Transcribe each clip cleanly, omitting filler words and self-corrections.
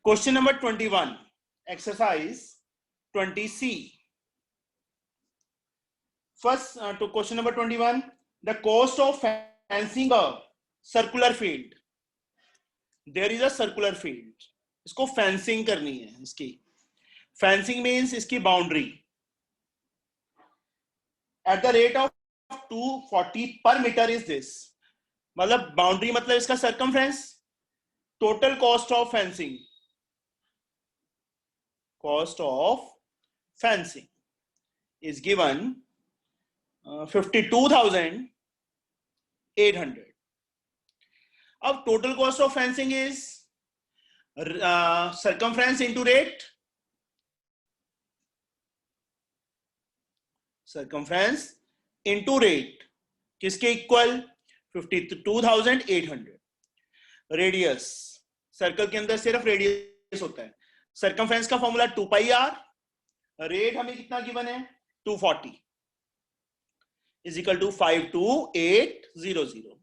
Question number 21, exercise 20C. First, to question number 21, the cost of fencing a circular field. There is a circular field. इसको fencing करनी है इसकी. Fencing means इसकी boundary. At the rate of 240 per meter is this. मतलब boundary मतलब इसका circumference. Total cost of fencing. Cost of fencing is given 52,800. अब total cost of fencing is circumference into rate. Circumference into rate किसके equal 52,800. Radius circle के अंदर सिर्फ radius होता है. सर्कमफ्रेंस का फॉर्मूला 2 पाई आर. रेट हमें कितना गिवन है 240 इज इक्वल टू 52800.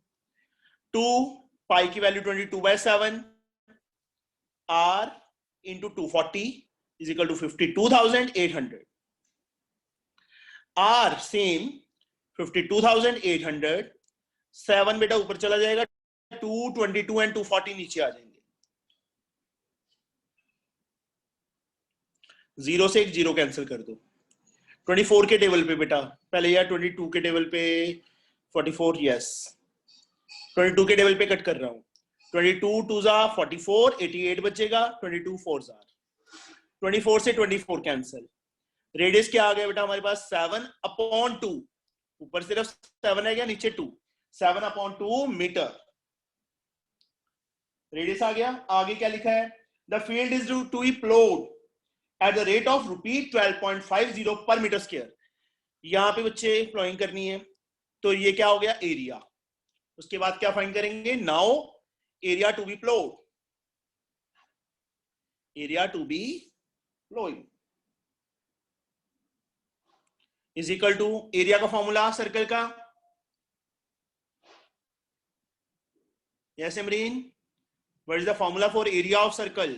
2 पाई की value 22/7 R into 240 is equal to 52,800. R same 52,800. 7 बेटा ऊपर चला जाएगा. 222 एंड 240 नीचे आ जाएंगे. 0 से एक 0 कैंसिल कर दो. 24 के टेबल पे बेटा पहले या 22 के टेबल पे 44. यस 22 के टेबल पे कट कर रहा हूं. 22 2 जा 44 88 बचेगा. 22 4 जा 24 से 24 कैंसिल. रेडियस क्या आ गया बेटा हमारे पास 7/2. ऊपर सिर्फ 7 है क्या नीचे 2. 7/2 मीटर रेडियस आ गया. आगे क्या लिखा है the field is to be ploughed at the rate of ₹12.50 per metre square. यहां पे बच्चे प्लॉइंग करनी है तो ये क्या हो गया एरिया. उसके बाद क्या फाइंड करेंगे now area to be ploughed. Area to be ploughing is equal to area का फॉर्मूला सर्कल का. यस इमरीन what is the formula for area of circle?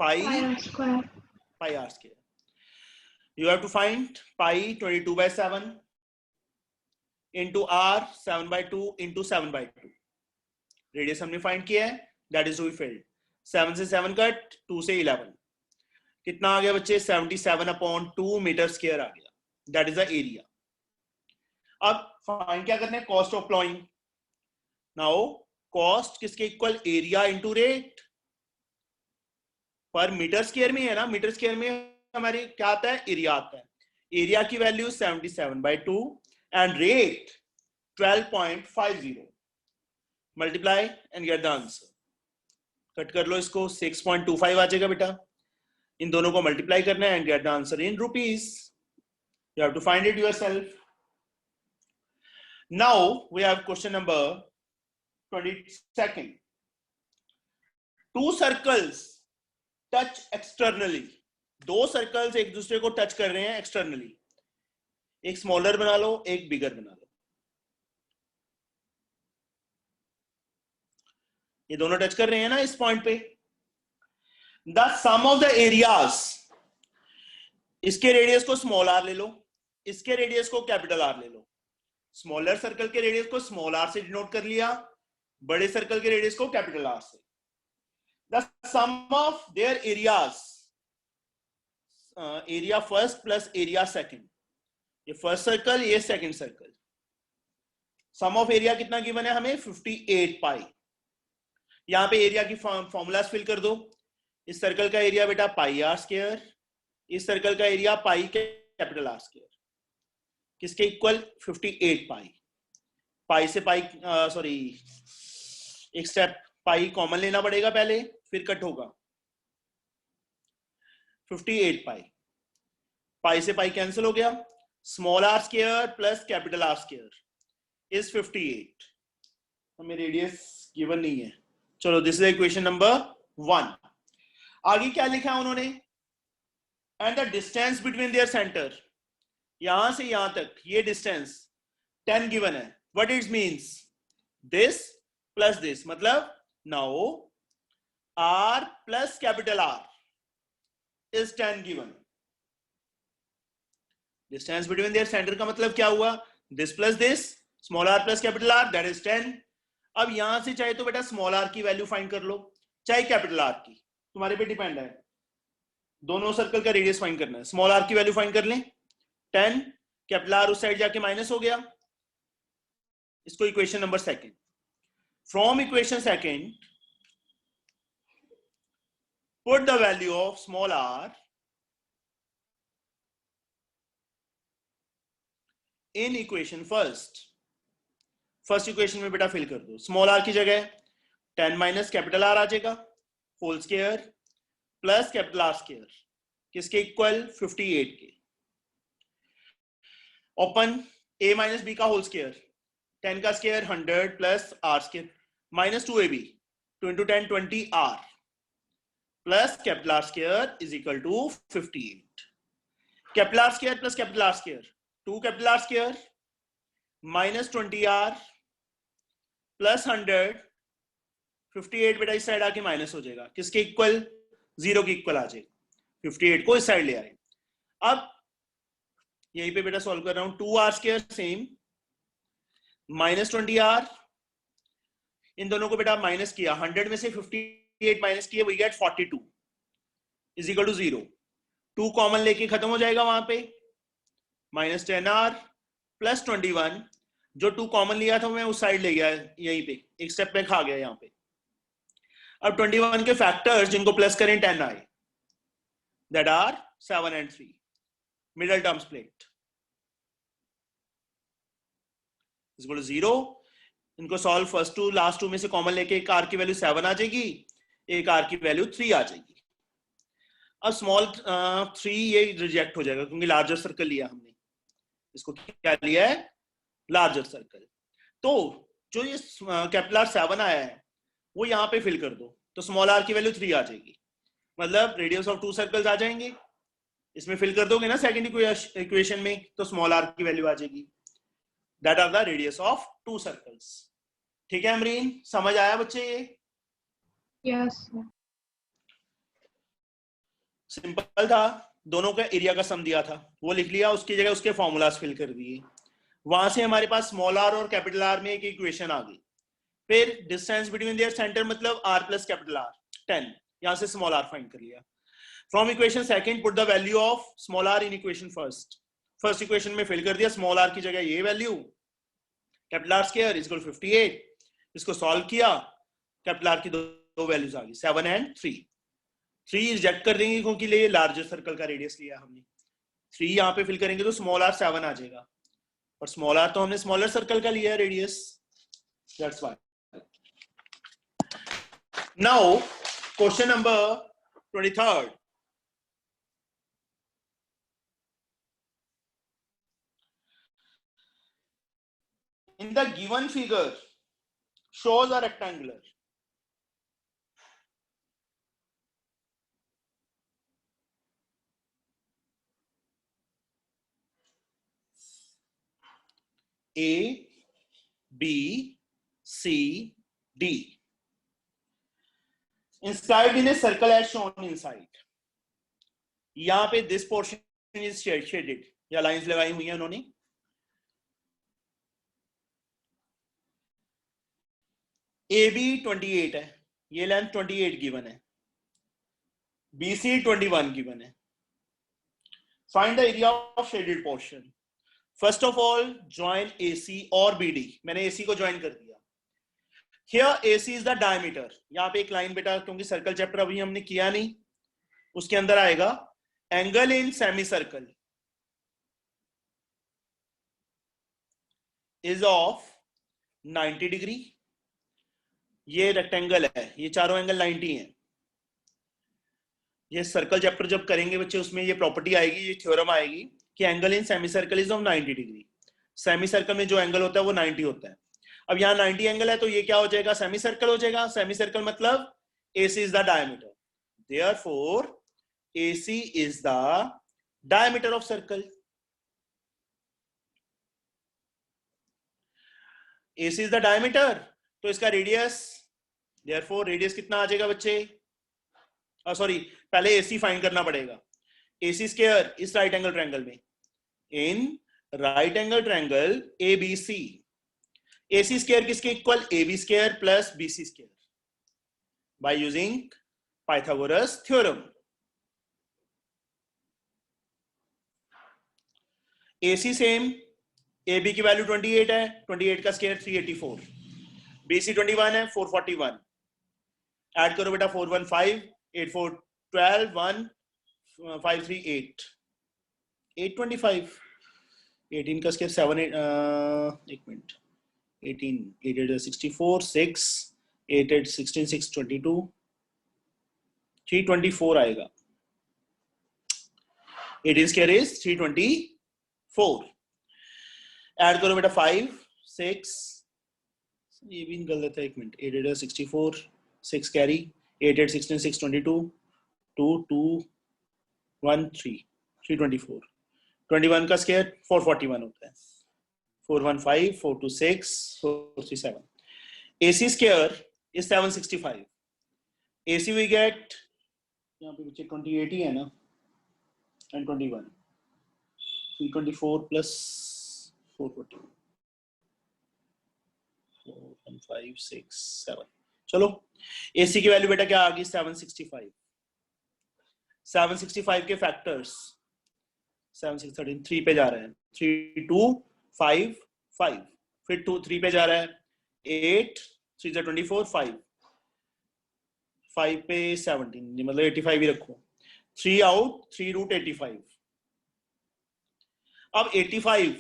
Pi r square. You have to find pi 22/7 into r 7/2 into 7/2. Radius हमने find किया है that is to be filled. 7 से 7 cut 2 से 11 कितना आ गया बच्चे 77/2 मीटर स्क्वायर आ गया. that is the area. अब फाइंड क्या करना है cost of ploughing. Now cost किसके इक्वल एरिया इंटू रेट. पर मीटर स्क्वायर में है ना. मीटर स्क्वायर में हमारे क्या आता है एरिया आता है. एरिया की value 77/2 and rate 12.50. Multiply and get the answer. Cut कर लो इसको 6.25 आ जाएगा बेटा. इन दोनों को मल्टीप्लाई करना है and get the answer in rupees. You have to find it yourself. Now we have question number 22. Two circles touch externally. दो circles एक दूसरे को टच कर रहे हैं एक्सटर्नली. एक स्मॉलर बना लो एक बिगर बना लो. ये दोनों टच कर रहे हैं ना इस पॉइंट पे. The sum of the areas. इसके रेडियस को स्मॉल आर ले लो. इसके रेडियस को कैपिटल आर ले लो. स्मॉलर सर्कल के रेडियस को स्मॉल आर से डिनोट कर लिया. बड़े सर्कल के रेडियस को कैपिटल आर से. The sum of their areas. Area first plus area second. ये फर्स्ट सर्कल ये second circle. Sum of area कितना गिवन है हमें 58 पाई. यहां पे एरिया की फॉर्मूलाज फिल कर दो. इस सर्कल का एरिया बेटा पाई आर स्क्वायर. इस सर्कल का area pi capital R square. किसके इक्वल 58 पाई. पाई से पाई सॉरी एक स्टेप पाई कॉमन लेना पड़ेगा पहले फिर कट होगा. 58 पाई. पाई से पाई कैंसिल हो गया. Small R square plus capital R square is 58. हमें रेडियस गिवन नहीं है. चलो दिस इज इक्वेशन नंबर 1. आगे क्या लिखा है उन्होंने and the distance between their centre. यहां से यहां तक ये डिस्टेंस 10 गिवन है. What it means this plus this, मतलब now r plus capital R is 10 given. Distance between their centre का मतलब क्या हुआ, this plus this, small r plus capital R, that is 10। अब यहां से चाहे तो बेटा स्मॉल r की वैल्यू फाइंड कर लो, चाहे कैपिटल R की, तुम्हारे पे डिपेंड है। दोनों सर्कल का रेडियस फाइंड करना है। स्मॉल r की वैल्यू फाइंड कर लें 10, कैपिटल R उस साइड जाके माइनस हो गया। इसको equation number second, from equation second put the value of small r in equation first. First equation में बेटा फिल कर दो, स्मॉल r की जगह 10 माइनस कैपिटल R आ जाएगा whole square plus capital R square, किसके इक्वल, 58 के। ओपन a माइनस बी का होल स्क्वायर, 10 का square 100 plus r square minus 2ab 2 into 10 20r plus capital R square is equal to 58। Capital R square plus capital R square 2 capital R square minus 20r plus 100, 58 बेटा इस side आके minus हो जाएगा, किसके equal, 0 के equal आ जाएगा। 58 को इस साइड ले आए। अब यहीं पे बेटा सॉल्व कर रहा हूं, 2r square same minus 20r, इन दोनों को बेटा माइनस किया, 100 में से 58 माइनस किया, we get 42 is equal to 0। 2 common लेके खत्म हो जाएगा वहां पे, माइनस 10r प्लस 21, जो 2 कॉमन लिया था मैं उस साइड ले गया, यहीं पे एक स्टेप में खा गया यहाँ पे। अब 21 के फैक्टर्स जिनको प्लस करें 10 आए, that are 7 and 3, middle term split is equal to 0। इनको solve first two last two में से कॉमन लेके एक r की वैल्यू 7 आ जाएगी, एक r की वैल्यू 3 आ जाएगी। अब स्मॉल 3 ये रिजेक्ट हो जाएगा क्योंकि लार्जर सर्कल लिया हमने, इसको क्या लिया है, लार्जर सर्कल। तो जो ये कैपिटल R 7 आया है वो यहाँ पे फिल कर दो, तो स्मॉल r की वैल्यू 3 आ जाएगी, मतलब रेडियस ऑफ 2 सर्कल्स आ जाएंगे। इसमें फिल कर दोगे ना सेकंड इक्वेशन में, तो स्मॉल r की वैल्यू आ जाएगी, that are the radius of 2 circles. ठीक है अमरीन, समझ आया बच्चे ये? यस। सिंपल था, दोनों का एरिया का सम दिया था वो लिख लिया, उसकी जगह उसके फॉर्मूलाज फिल कर दिए। वहां से हमारे पास स्मॉल r और कैपिटल R में एक इक्वेशन आ गई। फिर डिस्टेंस बिटवीन देयर सेंटर मतलब r प्लस कैपिटल R 10, यहां से स्मॉल r फाइंड कर लिया। From equation second put the value of small r in equation first. First equation में फिल कर दिया, स्मॉल r की जगह ये value, capital R square is equal to 58। इसको सॉल्व किया, कैपिटल R की दो वैल्यूज आ गई 7 and 3। 3 रिजेक्ट कर देंगे क्योंकि ये लार्जर सर्कल का रेडियस लिया हमने, 3 यहाँ पे फिल करेंगे तो स्मॉल r 7 आ जाएगा, और स्मॉल r तो हमने स्मॉलर सर्कल का लिया है radius, that's why. Now question number 23rd, in the given figure shows a rectangular A, B, C, D inscribed in a circle as shown inside। यहां पे this portion is shaded, या lines लगाई हुई है उन्होंने। AB 28 है, ये length 28 given है, BC 21 गिवन है। Find the area of shaded portion. First of all join AC और BD, मैंने AC को ज्वाइन कर दिया। Here AC is the diameter, यहाँ पे एक लाइन बेटा, क्योंकि सर्कल चैप्टर अभी हमने किया नहीं, उसके अंदर आएगा angle in semi circle is of 90 degree. ये रेक्टेंगल है, ये चारों एंगल 90 हैं। ये सर्कल चैप्टर जब करेंगे बच्चे उसमें ये प्रॉपर्टी आएगी, ये थ्योरम आएगी कि angle in semi circle is of 90 degree. Semi circle में जो एंगल होता है वो 90 होता है। अब यहाँ 90 एंगल है तो ये क्या हो जाएगा, सेमी सर्कल हो जाएगा। सेमी सर्कल मतलब AC is the diameter, therefore AC is the diameter of circle. AC is the diameter, तो इसका रेडियस, देयरफॉर रेडियस कितना आ जाएगा बच्चे? सॉरी, पहले AC फाइंड करना पड़ेगा। AC स्क्वायर इस राइट एंगल ट्रायंगल में, in right angle triangle ABC, AC square किसके equal? AB square plus BC square by using Pythagoras theorem. AC same, AB की वैल्यू 28 है, 28 का स्क्वायर 384, BC 21 है 441, ऐड करो बेटा 415 8 4 12 1 5 3 8 825, 18 का स्क्वायर 7 एक मिनट, 18 8 8 64 6 8 8 16 6 22 324 आएगा। 18 स्क्वायर इज 324, ऐड करो बेटा 5 6, ये भी गलत है, एक मिनट, 8 8 64 6 कैरी 8 8 16 6 22 2 2 1 3 324, 21 का स्क्वायर 441 होता है, 415 426 437, AC square is 765, AC we get, यहाँ पे बच्चे 28 ही है ना, and 21 324 plus 441 4 1 5 6 7, चलो AC की वैल्यू बेटा क्या आ गई? 765, 765 के फैक्टर्स 7 6 13 3 पे जा रहे हैं, 3 2 5 5, फिर 2 3 पे जा रहा है 8 3 24 5 5 पे 17, मतलब 85 ही रखो, 3 आउट 3 रूट 85। अब 85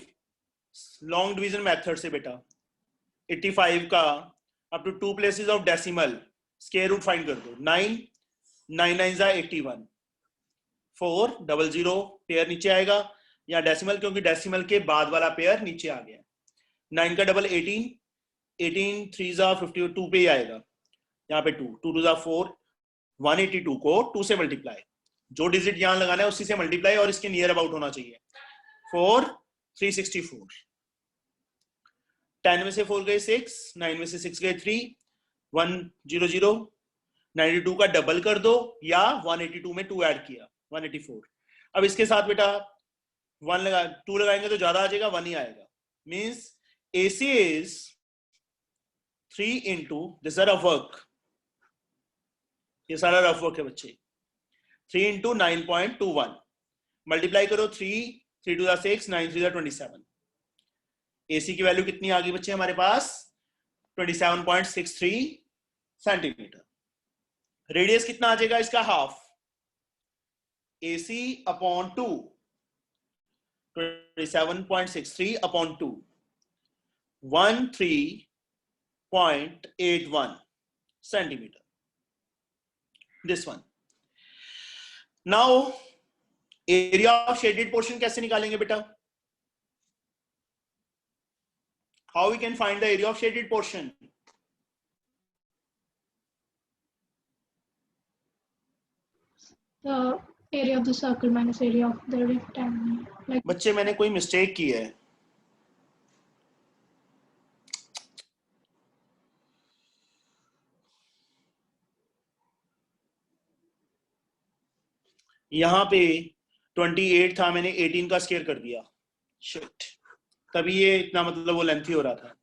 लॉन्ग डिवीजन मेथड से बेटा 85 का up to 2 places of decimal square root find कर दो। 9 9 9 जा 81, 4 0 0 पेयर नीचे आएगा, या डेसिमल क्योंकि डेसिमल के बाद वाला पेयर नीचे आ गया। 9 का डबल 18, 18 3 जा 52 पे ही आएगा, यहाँ पे 2 2 2 जा 4, 182 को 2 से मल्टीप्लाई, जो डिजिट यहां लगाना है उसी से मल्टीप्लाई और इसके नियर अबाउट होना चाहिए। 4 364, 10 में से 4 गए 6, 9 में से 6 गए 3, 1 0 0, 92 का डबल कर दो या 182 में 2 ऐड किया 184। अब इसके साथ बेटा 1 लगा 2 लगाएंगे तो ज्यादा आ जाएगा, 1 ही आएगा, means AC is 3 into this are rough work, ये सारा रफ वर्क है बच्चे, 3 into 9.21 मल्टीप्लाई करो 3 3 2 6 9 3 27, AC की वैल्यू कितनी आ गई बच्चे हमारे पास? 27.63 सेंटीमीटर। रेडियस कितना आ जाएगा इसका? Half, AC upon 2, 27.63 upon 2, 13.81 centimetre, this one. Now area of shaded portion कैसे निकालेंगे बेटा? How we can find the area of shaded portion? The area of the circle minus area of the rectangle. Like बच्चे मैंने कोई mistake की है, यहां पे 28 था, मैंने 18 का स्क्वायर कर दिया, शिट, तभी ये इतना मतलब वो लेंथी हो रहा था।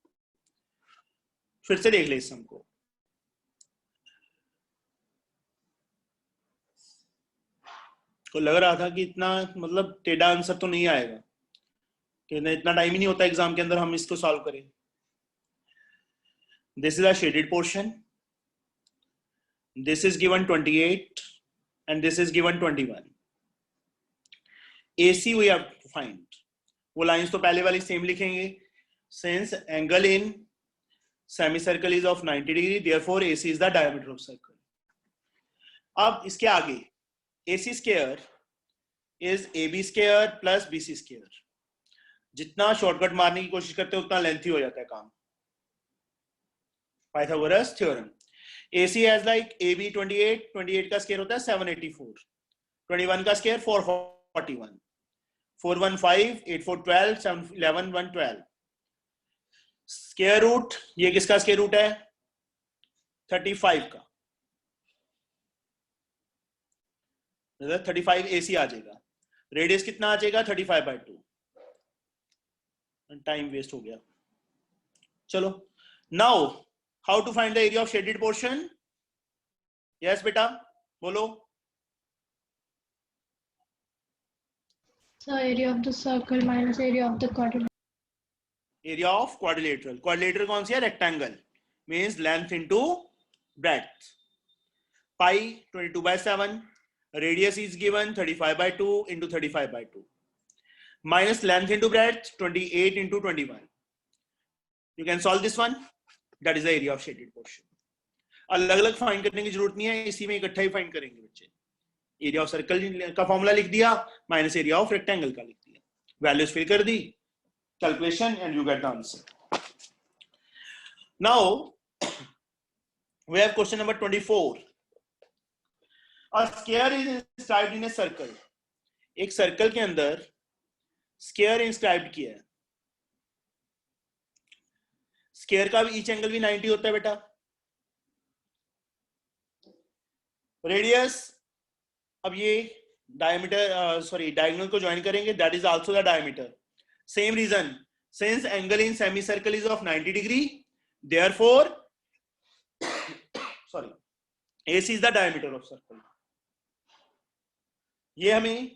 फिर से देख ले इस सम को, को लग रहा था कि इतना मतलब टेढ़ा आंसर तो नहीं आएगा, कि इतना टाइम ही नहीं होता एग्जाम के अंदर हम इसको सॉल्व करें। This is a shaded portion, this is given 28 and this is given 21. AC we have to find. वो लाइंस तो पहले वाली सेम लिखेंगे, since angle in semicircle is of 90 degree, therefore AC is the diameter of circle. अब इसके आगे AC square is AB square plus BC square. जितना shortcut मारने की कोशिश करते हैं उतना लेंथी हो जाता है काम। Pythagoras theorem. AC has like AB 28, 28 का स्क्वायर होता है 784, 21 का स्क्वायर 441, 415 8 4 12 7 11 1 12, स्क्वायर रूट, ये किसका स्क्वायर रूट है? 35 का, 35 AC आ जाएगा, रेडियस कितना आ जाएगा 35/2, टाइम वेस्ट हो गया। चलो, now how to find the area of shaded portion? Yes बेटा बोलो। So area of the circle minus area of the quadrilateral. Area of quadrilateral, quadrilateral कौन सी है? Rectangle, means length into breadth. Pi 22/7, radius is given 35/2 into 35/2 minus length into breadth 28 into 21. You can solve this one. That is the area of shaded portion. अलग अलग find करने की जरूरत नहीं है, इसी में इकट्ठा ही फाइंड करेंगे बच्चे। एरिया ऑफ सर्कल का फॉर्मूला लिख दिया माइनस एरिया ऑफ रेक्टेंगल का लिख दिया, वैल्यूज फिल कर दी, calculation, and you get the answer. Now we have question number 24. A square is inscribed in a circle. एक सर्कल के अंदर स्क्वायर इंस्क्राइब्ड किया है। स्क्वायर का भी ईच एंगल भी 90 होता है बेटा। रेडियस, अब ये डायमीटर डायगोनल को ज्वाइन करेंगे, that is also the diameter. Same reason, since angle in semi circle is of 90 degree, therefore AC is the diameter of circle. ये हमें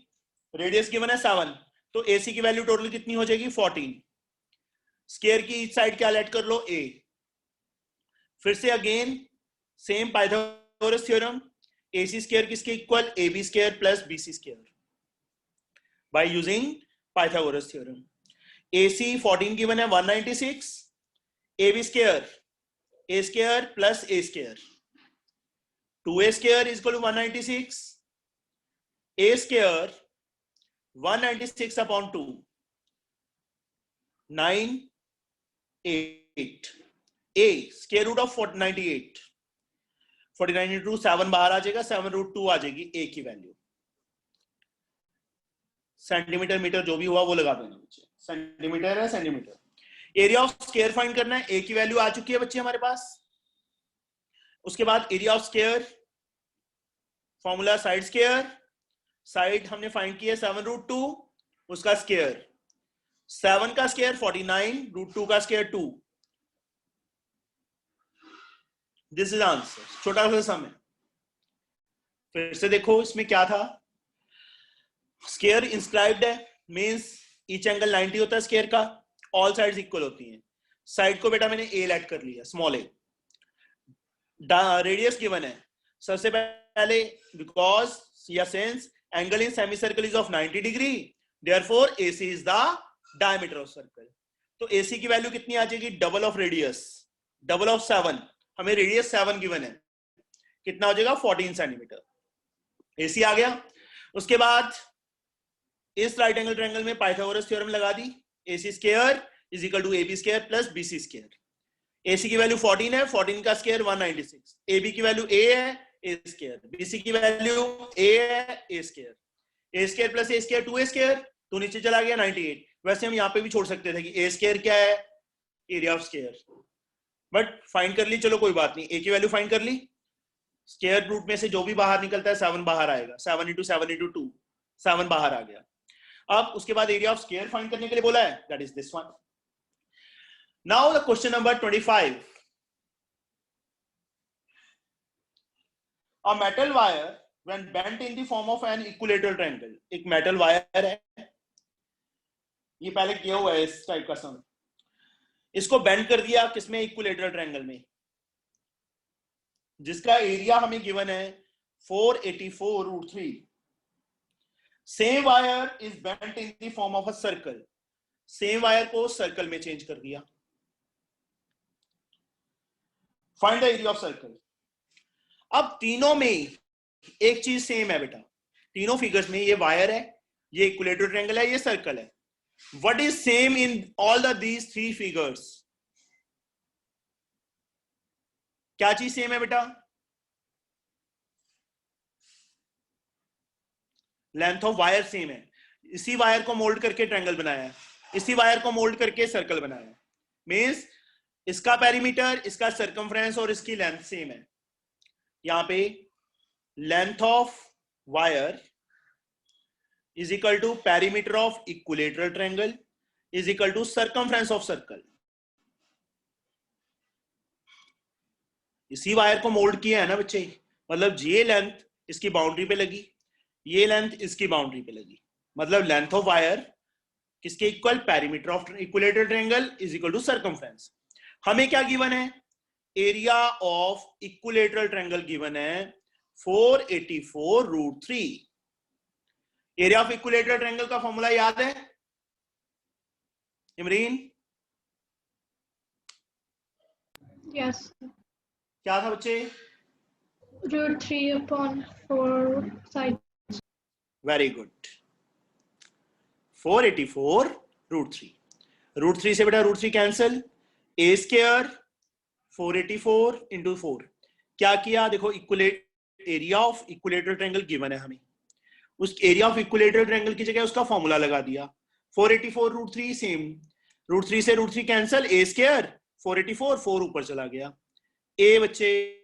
रेडियस गिवन है 7, तो AC की वैल्यू टोटल कितनी हो जाएगी 14। स्क्वायर की ईच साइड क्या ऐड कर लो A। फिर से again same Pythagoras theorem, AC square किसके equal? AB square plus BC square, by using Pythagoras theorem. AC 14 given है 196, AB square A square plus A square, 2A square is equal to 196, A square 196 upon 2, 9, 8, A square root of 98, 49 into 7 बाहर आ जाएगा, 7 root 2 आ जाएगी A की value. Centimetre metre जो भी हुआ वो लगा देना बच्चे, सेंटीमीटर है centimetre. Area of square find करना है, A की वैल्यू आ चुकी है बच्चे हमारे पास। उसके बाद area of square, formula side square, side हमने फाइंड किया 7 रूट 2, उसका स्क्वायर 7 का स्क्वायर 49, रूट 2 का स्क्वायर 2। दिस इज आंसर, छोटा सा सम है। फिर से देखो इसमें क्या था, स्क्वायर इंस्क्राइब्ड है, मींस ईच एंगल 90 होता है स्क्वायर का, ऑल साइड्स इक्वल होती हैं। साइड को बेटा मैंने ए ऐड कर लिया, स्मॉल ए। रेडियस गिवन है, सबसे पहले बिकॉज या since angle in semi circle is of 90 degree, therefore AC is the diameter of circle. तो AC की वैल्यू कितनी आ जाएगी? Double of radius, double of 7, हमें रेडियस 7 गिवन है, कितना हो जाएगा 14 सेंटीमीटर। AC आ गया। उसके बाद इस राइट एंगल ट्रायंगल में पाइथागोरस थ्योरम लगा दी, AC square is equal to AB square plus BC square. AC की वैल्यू 14 है, 14 का स्क्वायर 196, AB की वैल्यू A है, A स्क्वायर, BC की वैल्यू A है, A square, A square plus A square 2A square, तो नीचे चला गया 98। वैसे हम यहाँ पे भी छोड़ सकते थे कि A स्क्वायर क्या है, area of square, but find कर ली, चलो कोई बात नहीं। A की वैल्यू फाइंड कर ली, स्क्वायर रूट में से जो भी बाहर निकलता है 7 बाहर आएगा, 7 into 7 into 2, 7 बाहर आ गया। अब उसके बाद एरिया ऑफ स्क्वायर फाइंड करने के लिए बोला है, that is this one. Now the question number 25. A metal wire when bent in the form of an equilateral triangle, एक metal wire है, ये पहले किया हुआ है इस टाइप का सम, इसको बेंड कर दिया किसमें? इक्विलेटरल ट्रायंगल में, जिसका एरिया हमें गिवन है 484√3। Same wire is bent in the form of a circle, same wire को सर्कल में चेंज कर दिया। Find the area of circle. अब तीनों में एक चीज सेम है बेटा, तीनों फिगर्स में ये वायर है, ये इक्विलेटरल ट्रायंगल है, ये सर्कल है। What is same in all these 3 figures? क्या चीज सेम है बेटा? लेंथ ऑफ वायर सेम है, इसी वायर को मोल्ड करके ट्रायंगल बनाया है, इसी वायर को मोल्ड करके सर्कल बनाया है। मींस इसका पेरीमीटर, इसका सर्कमफ्रेंस और इसकी लेंथ सेम है। यहां पे length of wire is equal to perimeter of equilateral triangle is equal to circumference of circle. इसी वायर को मोल्ड किया है ना बच्चे, मतलब ये लेंथ इसकी बाउंड्री पे लगी, ये लेंथ इसकी बाउंड्री पे लगी, मतलब लेंथ ऑफ वायर किसके equal, perimeter of equilateral triangle is equal to circumference. हमें क्या गिवन है, area of equilateral triangle given है 484√3। एरिया ऑफ इक्विलेटरल ट्रायंगल का फॉर्मूला याद है इमरीन? Yes. क्या था बच्चे? √3/4 sides. Very good, 484√3। √3 से बेटा √3 कैंसिल, ए स्क्वायर 484 इंटू 4। क्या किया देखो, इक्विलेट area of equilateral triangle given है हमें, उस एरिया ऑफ इक्विलेटरल ट्रायंगल की जगह उसका फॉर्मूला लगा दिया 484√3 सेम, √3 से √3 कैंसिल, ए स्क्वायर 484 4 ऊपर चला गया, ए बच्चे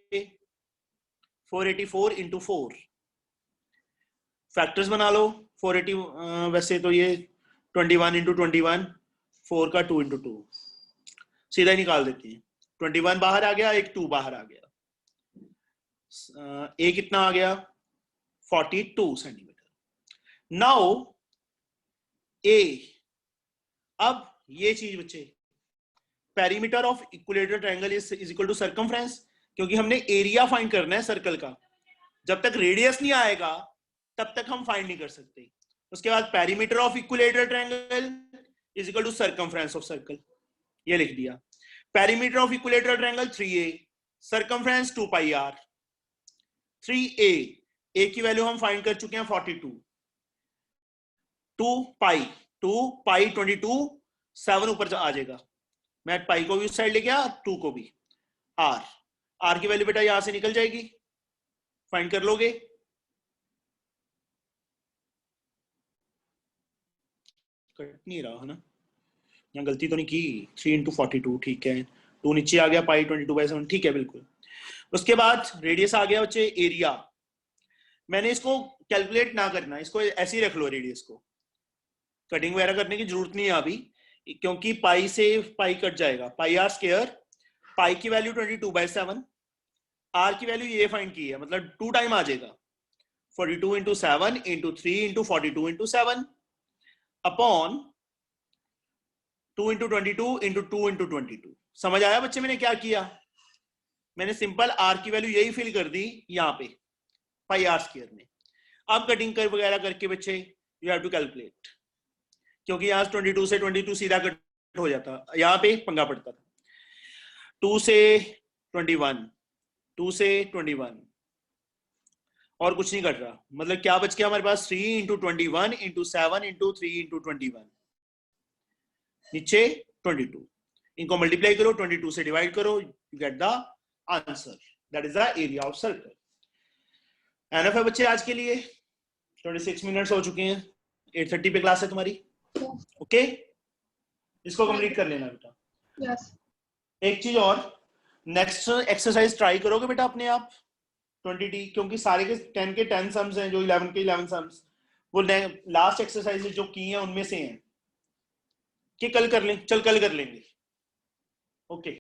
484 इंटू 4 फैक्टर्स बना लो 480, वैसे तो ये 21 इंटू 21 4 का 2 इंटू 2 सीधा ही निकाल देते हैं, 21 बाहर आ गया, एक 2 बाहर आ गया, ए कितना आ गया 42 सेंटीमीटर। नाउ ए, अब ये चीज बच्चे perimeter of equilateral triangle is equal to circumference, क्योंकि हमने एरिया फाइंड करना है सर्कल का, जब तक रेडियस नहीं आएगा तब तक हम फाइंड नहीं कर सकते। उसके बाद perimeter of equilateral triangle is equal to circumference of circle, ये लिख दिया। Perimeter of equilateral triangle 3a, circumference 2πr। 3a, a की वैल्यू हम फाइंड कर चुके हैं 42, 2π 22 7 ऊपर आ जाएगा, मैं पाई को भी उस साइड ले गया, 2 को भी, आर की वैल्यू बेटा यहां से निकल जाएगी, फाइंड कर लोगे। कट नहीं रहा है ना, यहाँ गलती तो नहीं की, 3 इंटू 42 ठीक है, 2 नीचे आ गया, पाई 22/7 ठीक है बिल्कुल। उसके बाद रेडियस आ गया बच्चे, एरिया मैंने इसको कैलकुलेट ना करना, इसको ऐसे ही रख लो, रेडियस को कटिंग वगैरह करने की जरूरत नहीं है अभी, क्योंकि पाई से पाई कट जाएगा, पाई आर स्क्वायर, पाई की वैल्यू 22/7, आर की वैल्यू ये फाइंड की है, मतलब 2 टाइम आ जाएगा, 42 into 7 into 3 into 42 into 7 upon 2 into 22 into 2 into 22। समझ आया बच्चे मैंने क्या किया? मैंने सिंपल आर की वैल्यू यही फिल कर दी यहाँ पे पाई आर स्क्वायर में। अब कटिंग कर वगैरह करके बच्चे यू हैव टू कैलकुलेट, क्योंकि यहाँ 22 से 22 सीधा कट हो जाता, यहाँ पे पंगा पड़ता था। 2 से 21, 2 से 21 और कुछ नहीं कट रहा, मतलब क्या बच गया हमारे पास 3 इंटू 21 इंटू 7 इंटू 3 इंटू 21, नीचे 22, इनको मल्टीप्लाई करो, 22 से डिवाइड करो, you get the answer, that is the area of circle. Enough है बच्चे आज के लिए, 26 मिनट्स हो चुके हैं, 8:30 पे क्लास है तुम्हारी, ओके इसको कंप्लीट कर लेना बेटा। Yes. एक चीज और, नेक्स्ट एक्सरसाइज ट्राई करोगे बेटा अपने आप 20t, क्योंकि सारे के 10 के 10 सम्स हैं, जो 11 के 11 सम्स वो लास्ट एक्सरसाइज जो की हैं उनमें से हैं, कि कल कर लें, चल कल कर लेंगे, ओके